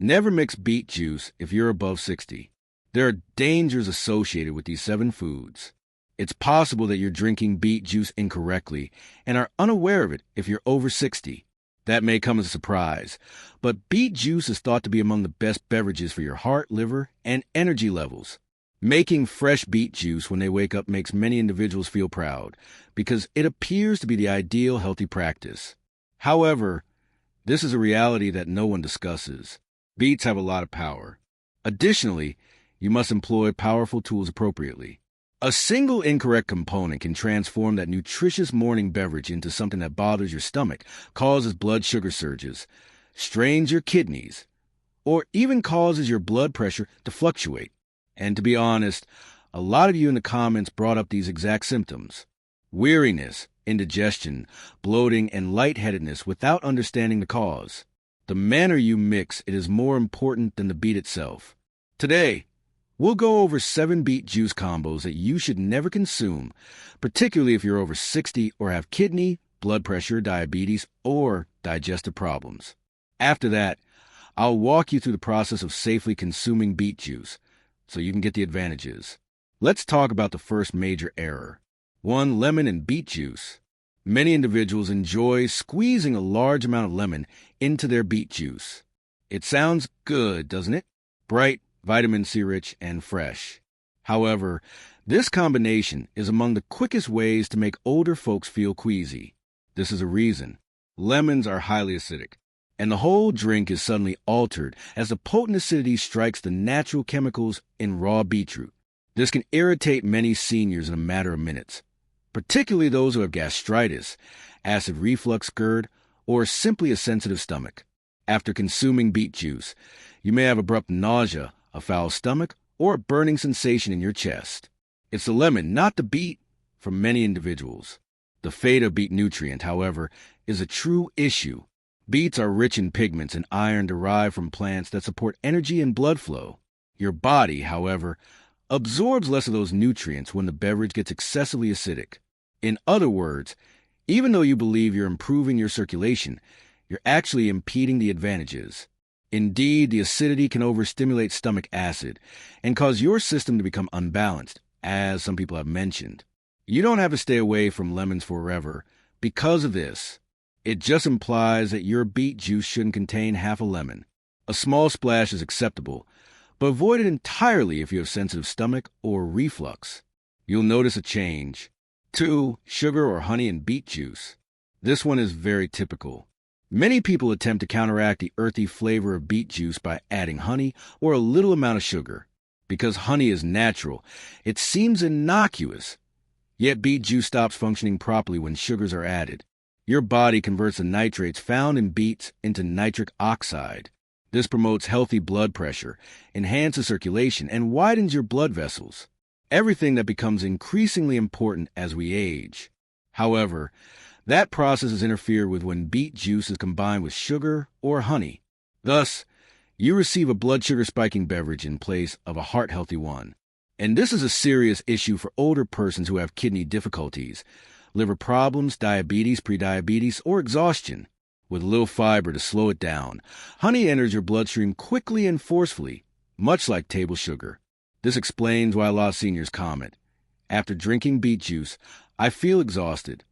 Never mix beet juice if you're above 60. There are dangers associated with these 7 foods. It's possible that you're drinking beet juice incorrectly and are unaware of it if you're over 60. That may come as a surprise, but beet juice is thought to be among the best beverages for your heart, liver, and energy levels. Making fresh beet juice when they wake up makes many individuals feel proud because it appears to be the ideal healthy practice. However, this is a reality that no one discusses. Beets have a lot of power. Additionally, you must employ powerful tools appropriately. A single incorrect component can transform that nutritious morning beverage into something that bothers your stomach, causes blood sugar surges, strains your kidneys, or even causes your blood pressure to fluctuate. And to be honest, a lot of you in the comments brought up these exact symptoms: weariness, indigestion, bloating, and lightheadedness without understanding the cause. The manner you mix it is more important than the beet itself. Today, we'll go over 7 beet juice combos that you should never consume, particularly if you're over 60 or have kidney, blood pressure, diabetes, or digestive problems. After that, I'll walk you through the process of safely consuming beet juice so you can get the advantages. Let's talk about the first major error. 1. Lemon and beet juice. Many individuals enjoy squeezing a large amount of lemon into their beet juice. It sounds good, doesn't it? Bright, vitamin C rich, and fresh. However, this combination is among the quickest ways to make older folks feel queasy. This is a reason. Lemons are highly acidic, and the whole drink is suddenly altered as the potent acidity strikes the natural chemicals in raw beetroot. This can irritate many seniors in a matter of minutes, particularly those who have gastritis, acid reflux, GERD, or simply a sensitive stomach. After consuming beet juice, you may have abrupt nausea, a foul stomach, or a burning sensation in your chest. It's the lemon, not the beet, for many individuals. The fate of beet nutrient, however, is a true issue. Beets are rich in pigments and iron derived from plants that support energy and blood flow. Your body, however, absorbs less of those nutrients when the beverage gets excessively acidic. In other words, even though you believe you're improving your circulation, you're actually impeding the advantages. Indeed, the acidity can overstimulate stomach acid and cause your system to become unbalanced, as some people have mentioned. You don't have to stay away from lemons forever because of this. It just implies that your beet juice shouldn't contain half a lemon. A small splash is acceptable, but avoid it entirely if you have sensitive stomach or reflux. You'll notice a change. 2. Sugar or honey in beet juice. This one is very typical. Many people attempt to counteract the earthy flavor of beet juice by adding honey or a little amount of sugar. Because honey is natural, it seems innocuous. Yet beet juice stops functioning properly when sugars are added. Your body converts the nitrates found in beets into nitric oxide. This promotes healthy blood pressure, enhances circulation, and widens your blood vessels. Everything that becomes increasingly important as we age. However, that process is interfered with when beet juice is combined with sugar or honey. Thus, you receive a blood sugar spiking beverage in place of a heart-healthy one. And this is a serious issue for older persons who have kidney difficulties, liver problems, diabetes, prediabetes, or exhaustion. With little fiber to slow it down, honey enters your bloodstream quickly and forcefully, much like table sugar. This explains why a lot of seniors comment, "After drinking beet juice, I feel exhausted.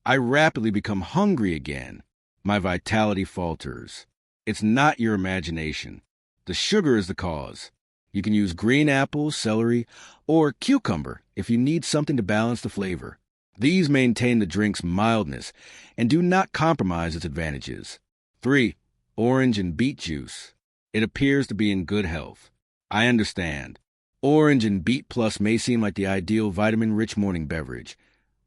I rapidly become hungry again. My vitality falters." It's not your imagination. The sugar is the cause. You can use green apple, celery, or cucumber if you need something to balance the flavor. These maintain the drink's mildness and do not compromise its advantages. 3. Orange and beet juice. It appears to be in good health. I understand. Orange and beet plus may seem like the ideal vitamin-rich morning beverage,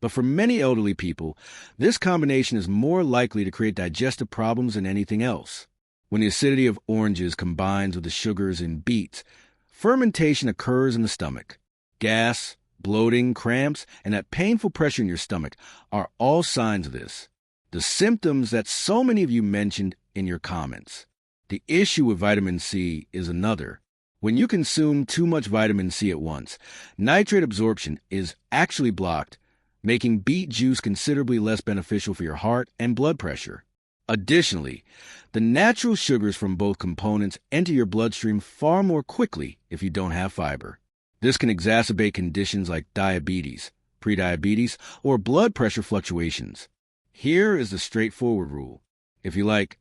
but for many elderly people, this combination is more likely to create digestive problems than anything else. When the acidity of oranges combines with the sugars in beets, fermentation occurs in the stomach. Gas, bloating, cramps, and that painful pressure in your stomach are all signs of this. The symptoms that so many of you mentioned in your comments. The issue with vitamin C is another. When you consume too much vitamin C at once, nitrate absorption is actually blocked, making beet juice considerably less beneficial for your heart and blood pressure. Additionally, the natural sugars from both components enter your bloodstream far more quickly if you don't have fiber. This can exacerbate conditions like diabetes, prediabetes, or blood pressure fluctuations. Here is the straightforward rule. If you like,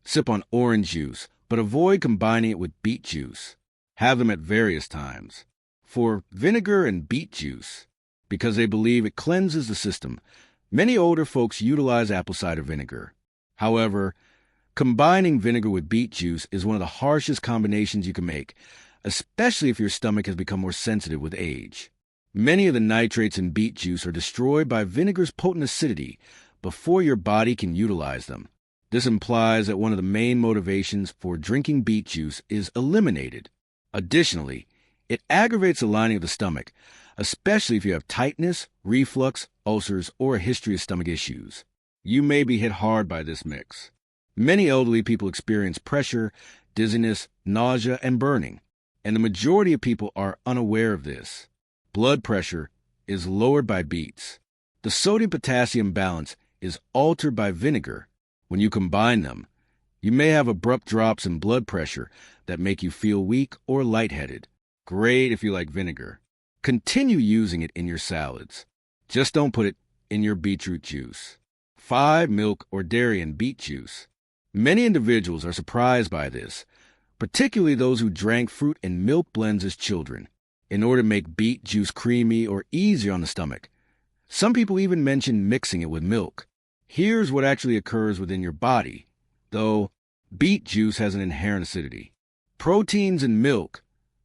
sip on orange juice, but avoid combining it with beet juice. Have them at various times. For vinegar and beet juice, because they believe it cleanses the system, many older folks utilize apple cider vinegar. However, combining vinegar with beet juice is one of the harshest combinations you can make, especially if your stomach has become more sensitive with age. Many of the nitrates in beet juice are destroyed by vinegar's potent acidity before your body can utilize them. This implies that one of the main motivations for drinking beet juice is eliminated. Additionally, it aggravates the lining of the stomach, especially if you have tightness, reflux, ulcers, or a history of stomach issues. You may be hit hard by this mix. Many elderly people experience pressure, dizziness, nausea, and burning, and the majority of people are unaware of this. Blood pressure is lowered by beets. The sodium-potassium balance is altered by vinegar. When you combine them, you may have abrupt drops in blood pressure that make you feel weak or lightheaded. Great if you like vinegar. Continue using it in your salads. Just don't put it in your beetroot juice. 5. Milk or dairy in beet juice. Many individuals are surprised by this, particularly those who drank fruit and milk blends as children, in order to make beet juice creamy or easier on the stomach. Some people even mention mixing it with milk. Here's what actually occurs within your body, though beet juice has an inherent acidity. Proteins in milk,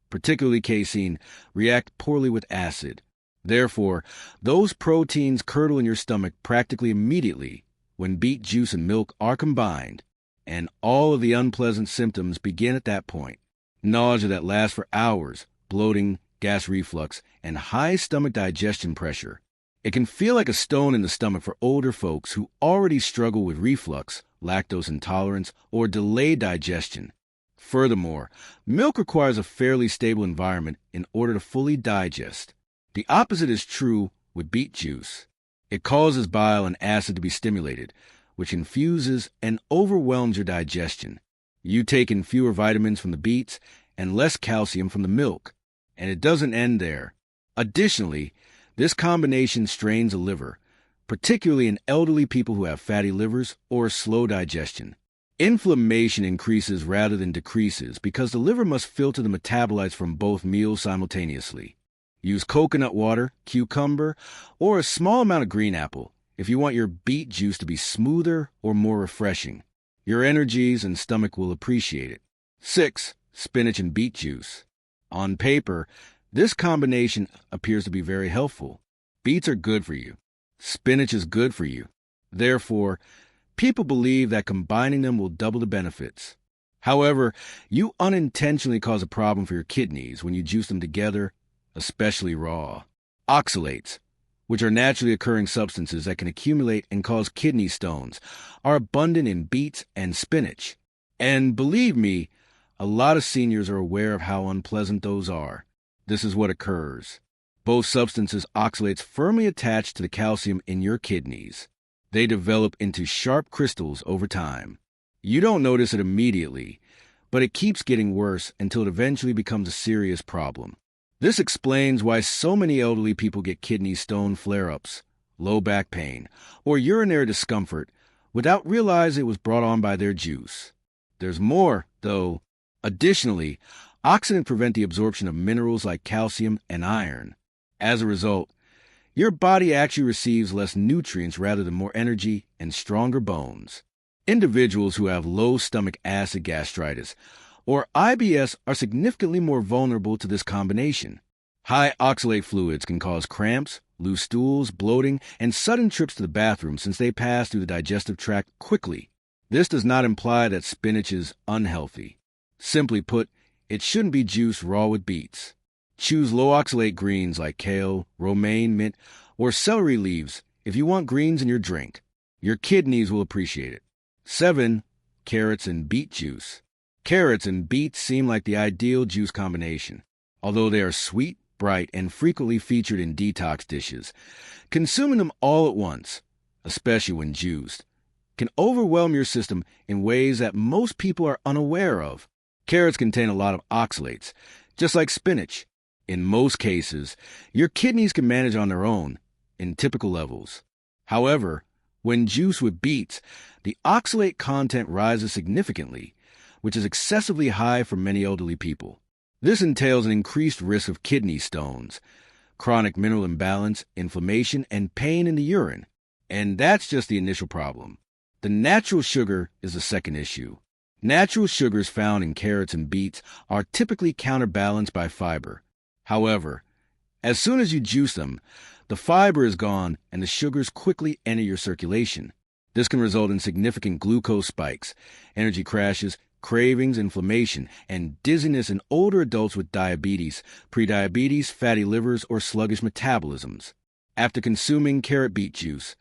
particularly casein, react poorly with acid. Therefore, those proteins curdle in your stomach practically immediately when beet juice and milk are combined, and all of the unpleasant symptoms begin at that point. Nausea that lasts for hours, bloating, gas reflux, and high stomach digestion pressure. It can feel like a stone in the stomach for older folks who already struggle with reflux, lactose intolerance, or delayed digestion. Furthermore, milk requires a fairly stable environment in order to fully digest. The opposite is true with beet juice. It causes bile and acid to be stimulated, which infuses and overwhelms your digestion. You take in fewer vitamins from the beets and less calcium from the milk, and it doesn't end there. Additionally, this combination strains the liver, particularly in elderly people who have fatty livers or slow digestion. Inflammation increases rather than decreases because the liver must filter the metabolites from both meals simultaneously. Use coconut water, cucumber, or a small amount of green apple if you want your beet juice to be smoother or more refreshing. Your energies and stomach will appreciate it. 6. Spinach and beet juice. On paper, this combination appears to be very helpful. Beets are good for you. Spinach is good for you. Therefore, people believe that combining them will double the benefits. However, you unintentionally cause a problem for your kidneys when you juice them together, especially raw. Oxalates, which are naturally occurring substances that can accumulate and cause kidney stones, are abundant in beets and spinach. And believe me, a lot of seniors are aware of how unpleasant those are. This is what occurs. Both substances oxalates firmly attach to the calcium in your kidneys. They develop into sharp crystals over time. You don't notice it immediately, but it keeps getting worse until it eventually becomes a serious problem. This explains why so many elderly people get kidney stone flare-ups, low back pain, or urinary discomfort without realizing it was brought on by their juice. There's more, though. Additionally, oxidants prevent the absorption of minerals like calcium and iron. As a result, your body actually receives less nutrients rather than more energy and stronger bones. Individuals who have low stomach acid gastritis or IBS are significantly more vulnerable to this combination. High oxalate fluids can cause cramps, loose stools, bloating, and sudden trips to the bathroom since they pass through the digestive tract quickly. This does not imply that spinach is unhealthy. Simply put, it shouldn't be juiced raw with beets. Choose low oxalate greens like kale, romaine, mint, or celery leaves if you want greens in your drink. Your kidneys will appreciate it. 7. Carrots and beet juice. Carrots and beets seem like the ideal juice combination. Although they are sweet, bright, and frequently featured in detox dishes, consuming them all at once, especially when juiced, can overwhelm your system in ways that most people are unaware of. Carrots contain a lot of oxalates, just like spinach. In most cases, your kidneys can manage on their own, in typical levels. However, when juiced with beets, the oxalate content rises significantly, which is excessively high for many elderly people. This entails an increased risk of kidney stones, chronic mineral imbalance, inflammation, and pain in the urine. And that's just the initial problem. The natural sugar is the second issue. Natural sugars found in carrots and beets are typically counterbalanced by fiber. However, as soon as you juice them, the fiber is gone and the sugars quickly enter your circulation. This can result in significant glucose spikes, energy crashes, cravings, inflammation, and dizziness in older adults with diabetes, prediabetes, fatty livers, or sluggish metabolisms. After consuming carrot beet juice,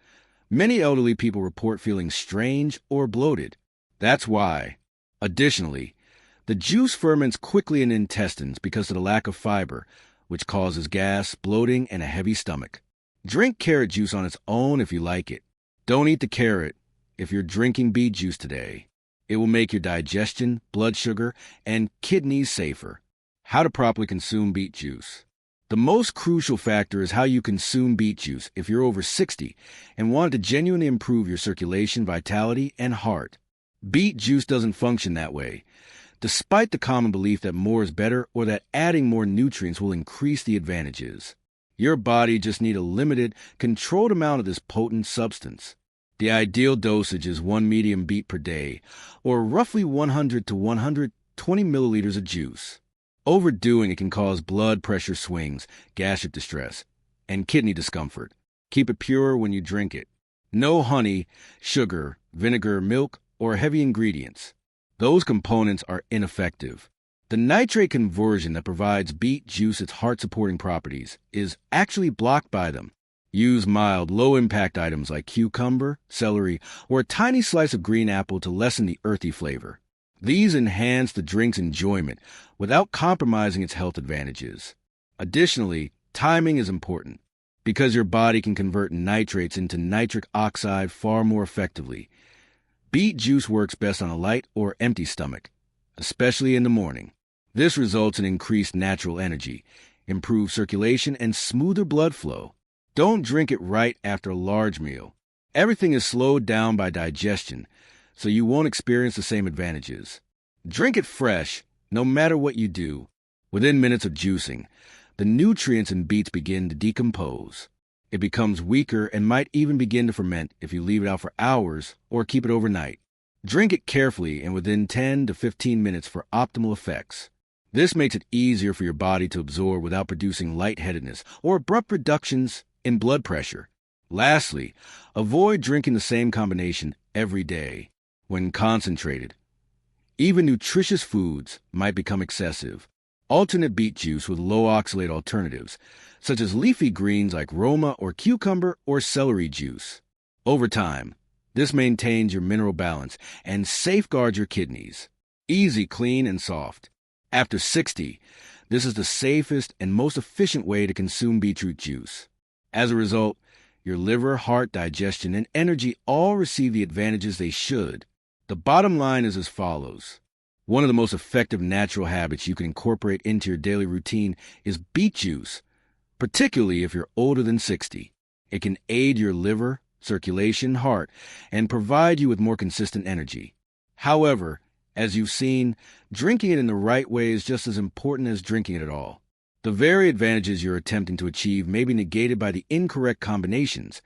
many elderly people report feeling strange or bloated. That's why. Additionally, the juice ferments quickly in the intestines because of the lack of fiber, which causes gas, bloating, and a heavy stomach. Drink carrot juice on its own if you like it. Don't eat the carrot if you're drinking beet juice today. It will make your digestion, blood sugar, and kidneys safer. How to properly consume beet juice. The most crucial factor is how you consume beet juice if you're over 60 and want to genuinely improve your circulation, vitality, and heart. Beet juice doesn't function that way, despite the common belief that more is better or that adding more nutrients will increase the advantages. Your body just needs a limited, controlled amount of this potent substance. The ideal dosage is 1 medium beet per day, or roughly 100 to 120 milliliters of juice. Overdoing it can cause blood pressure swings, gastric distress, and kidney discomfort. Keep it pure when you drink it. No honey, sugar, vinegar, milk, or heavy ingredients. Those components are ineffective. The nitrate conversion that provides beet juice its heart-supporting properties is actually blocked by them. Use mild, low-impact items like cucumber, celery, or a tiny slice of green apple to lessen the earthy flavor. These enhance the drink's enjoyment without compromising its health advantages. Additionally, timing is important because your body can convert nitrates into nitric oxide far more effectively. Beet juice works best on a light or empty stomach, especially in the morning. This results in increased natural energy, improved circulation, and smoother blood flow. Don't drink it right after a large meal. Everything is slowed down by digestion, so you won't experience the same advantages. Drink it fresh, no matter what you do. Within minutes of juicing, the nutrients in beets begin to decompose. It becomes weaker and might even begin to ferment if you leave it out for hours or keep it overnight. Drink it carefully and within 10 to 15 minutes for optimal effects. This makes it easier for your body to absorb without producing lightheadedness or abrupt reductions in blood pressure. Lastly, avoid drinking the same combination every day. When concentrated, even nutritious foods might become excessive. Alternate beet juice with low oxalate alternatives, such as leafy greens like Roma or cucumber or celery juice. Over time, this maintains your mineral balance and safeguards your kidneys. Easy, clean, and soft. After 60, this is the safest and most efficient way to consume beetroot juice. As a result, your liver, heart, digestion, and energy all receive the advantages they should. The bottom line is as follows. One of the most effective natural habits you can incorporate into your daily routine is beet juice, particularly if you're older than 60. It can aid your liver, circulation, heart, and provide you with more consistent energy. However, as you've seen, drinking it in the right way is just as important as drinking it at all. The very advantages you're attempting to achieve may be negated by the incorrect combinations,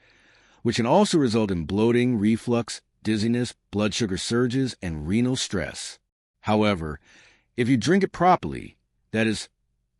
which can also result in bloating, reflux, dizziness, blood sugar surges, and renal stress. However, if you drink it properly, that is,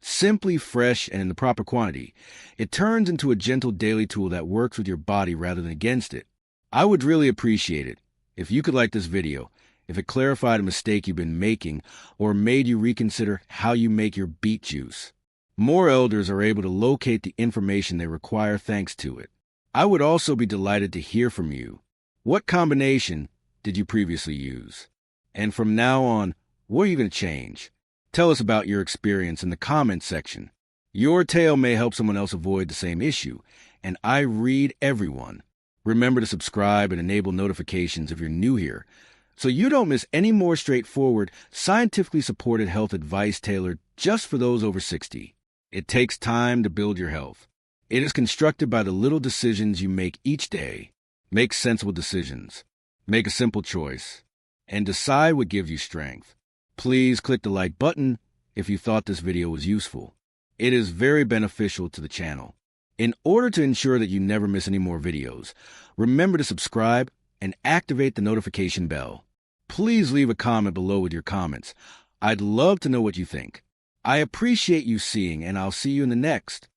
simply fresh and in the proper quantity, it turns into a gentle daily tool that works with your body rather than against it. I would really appreciate it if you could like this video, if it clarified a mistake you've been making or made you reconsider how you make your beet juice. More elders are able to locate the information they require thanks to it. I would also be delighted to hear from you. What combination did you previously use? And from now on, what are you going to change? Tell us about your experience in the comments section. Your tale may help someone else avoid the same issue, and I read everyone. Remember to subscribe and enable notifications if you're new here, so you don't miss any more straightforward, scientifically supported health advice tailored just for those over 60. It takes time to build your health. It is constructed by the little decisions you make each day. Make sensible decisions. Make a simple choice. And decide what gives you strength. Please click the like button if you thought this video was useful. It is very beneficial to the channel. In order to ensure that you never miss any more videos, remember to subscribe and activate the notification bell. Please leave a comment below with your comments. I'd love to know what you think. I appreciate you seeing, and I'll see you in the next.